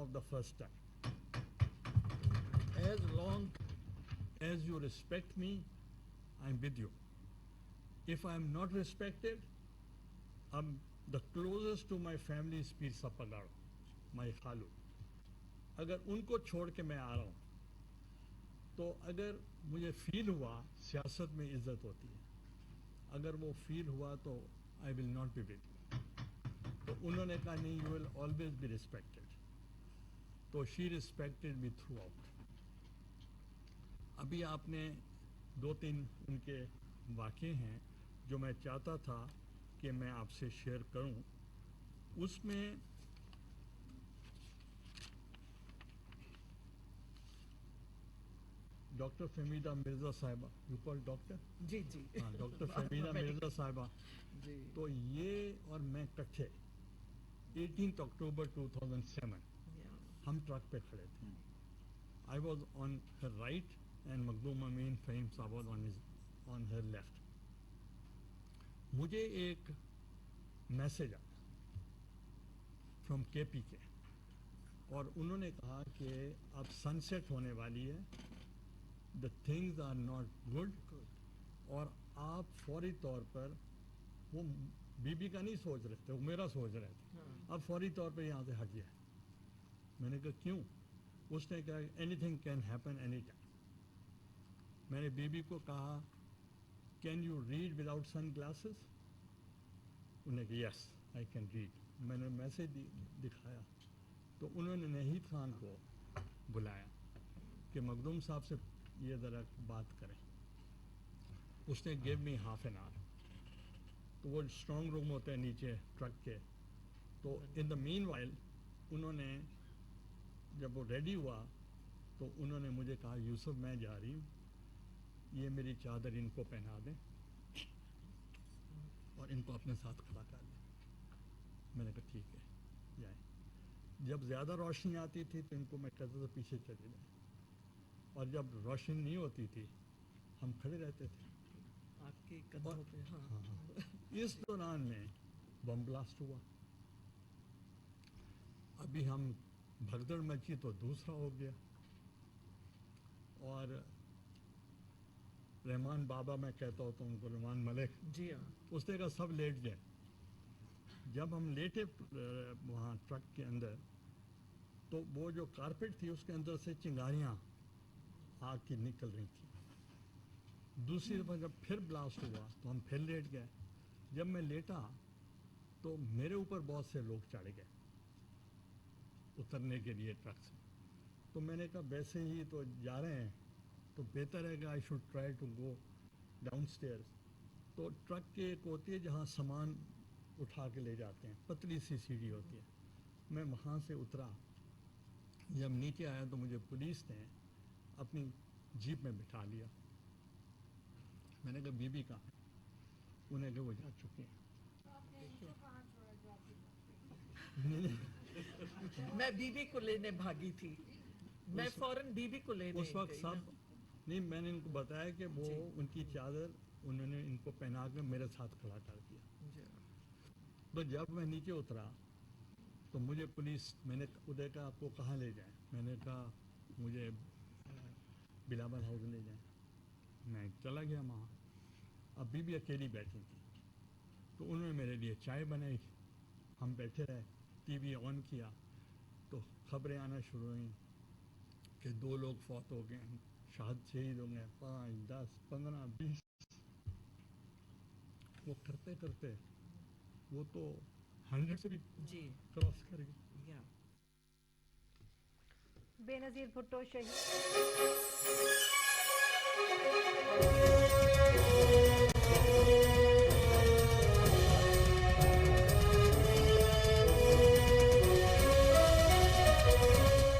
of the first time. As long as you respect me, I'm with you. If I'm not respected, the closest to my family is Pir Sapagaro, my khalu. اگر ان کو چھوڑ کے میں آ رہا ہوں تو اگر مجھے فیل ہوا سیاست میں عزت ہوتی ہے, اگر وہ فیل ہوا تو I will not be with you. تو انہوں نے کہا نہیں, you will always be respected. تو she respected me throughout. ابھی آپ نے 2-3 ان کے واقعے ہیں جو میں چاہتا تھا کہ میں آپ سے شیئر کروں. اس میں ڈاکٹر فہمیدہ مرزا صاحبہ, یو کال ڈاکٹر, جی جی, ہاں ڈاکٹر فہمیدہ مرزا صاحبہ, جی, تو یہ اور میں کٹھے 18 اکتوبر 2007 ہم ٹرک پہ کھڑے تھے. I was on her right and مخدوم امین فہیم صاحب was on her left. مجھے ایک میسج آیا فرام کے پی کے, اور انہوں نے کہا کہ اب سن سیٹ ہونے والی ہے, the things are not good, اور آپ فوری طور پر, وہ بی بی کا نہیں سوچ رہے تھے, وہ میرا سوچ رہے تھے, اب فوری طور پہ یہاں سے ہٹ جائے. میں نے کہا کیوں؟ اس نے کہا anything can happen any time. میں نے بی بی کو کہا can you read without sunglasses? انہوں نے کہا یس آئی کین ریڈ. میں نے میسج دکھایا تو انہوں نے نہید خان کو بلایا کہ مخدوم صاحب سے یہ ذرا بات کریں. اس نے give me half an hour. تو وہ اسٹرانگ روم ہوتا ہے نیچے ٹرک کے, تو ان دا مین وائل انہوں نے جب وہ ریڈی ہوا تو انہوں نے مجھے کہا یوسف میں جا رہی ہوں, یہ میری چادر ان کو پہنا دیں اور ان کو اپنے ساتھ کھڑا کر دیں. میں نے کہا ٹھیک ہے جائیں. جب زیادہ روشنی آتی تھی تو ان کو میں کہتا تھا پیچھے چلے جائیں, اور جب روشنی نہیں ہوتی تھی ہم کھڑے رہتے تھے آپ کے کندھوں پہ. ہاں, اس دوران میں بم بلاسٹ ہوا. ابھی ہم بھگدڑ مچی تو دوسرا ہو گیا, اور رحمان بابا میں کہتا ہوتا ہوں ان کو, رحمان ملک, جی ہاں, اس نے کہا سب لیٹ جائیں. جب ہم لیٹے وہاں ٹرک کے اندر تو وہ جو کارپیٹ تھی اس کے اندر سے چنگاریاں آگ کی نکل رہی تھیں. دوسری دفعہ جب پھر بلاسٹ ہوا تو ہم پھر لیٹ گئے. جب میں لیٹا تو میرے اوپر بہت سے لوگ چڑھ گئے اترنے کے لیے ٹرک سے. تو میں نے کہا ویسے ہی تو جا رہے ہیں تو بہتر ہے کہ I should try to go downstairs. تو ٹرک کے ایک ہوتی ہے جہاں سامان اٹھا کے لے جاتے ہیں, پتلی سی سیڑھی ہوتی ہے. میں وہاں سے اترا, جب نیچے آیا تو مجھے پولیس نے اپنی جیپ میں بٹھا لیا. میں نے کہا بی بی کہاں؟ انہیں کہا وہ جا چکے ہیں. میں بی بی کو لینے بھاگی تھی, میں فوراً بی بی کو لینے اس وقت گئی سب نا. نہیں, میں نے ان کو بتایا کہ وہ جی, ان کی چادر انہوں نے ان کو پہنا کے میرے ساتھ کھڑا کر دیا. جی, تو جب میں نیچے اترا تو مجھے پولیس, میں نے ادھر کہا آپ کو کہاں لے جائیں؟ میں نے کہا مجھے بلاول ہاؤس لے جائیں. میں چلا گیا وہاں. اب بی بی اکیلی بیٹھی تھی تو انہوں نے میرے لیے چائے بنائی, ہم بیٹھے رہے, ٹی وی آن کیا تو خبریں آنا شروع ہوئیں کہ 2 لوگ فوت ہو گئے ہیں, شہید ہو گئے, 5, 10, 15, 20. وہ کرتے کرتے وہ تو 100 سے بھی جی, کراس کر گئے. بینظیر بھٹو شہید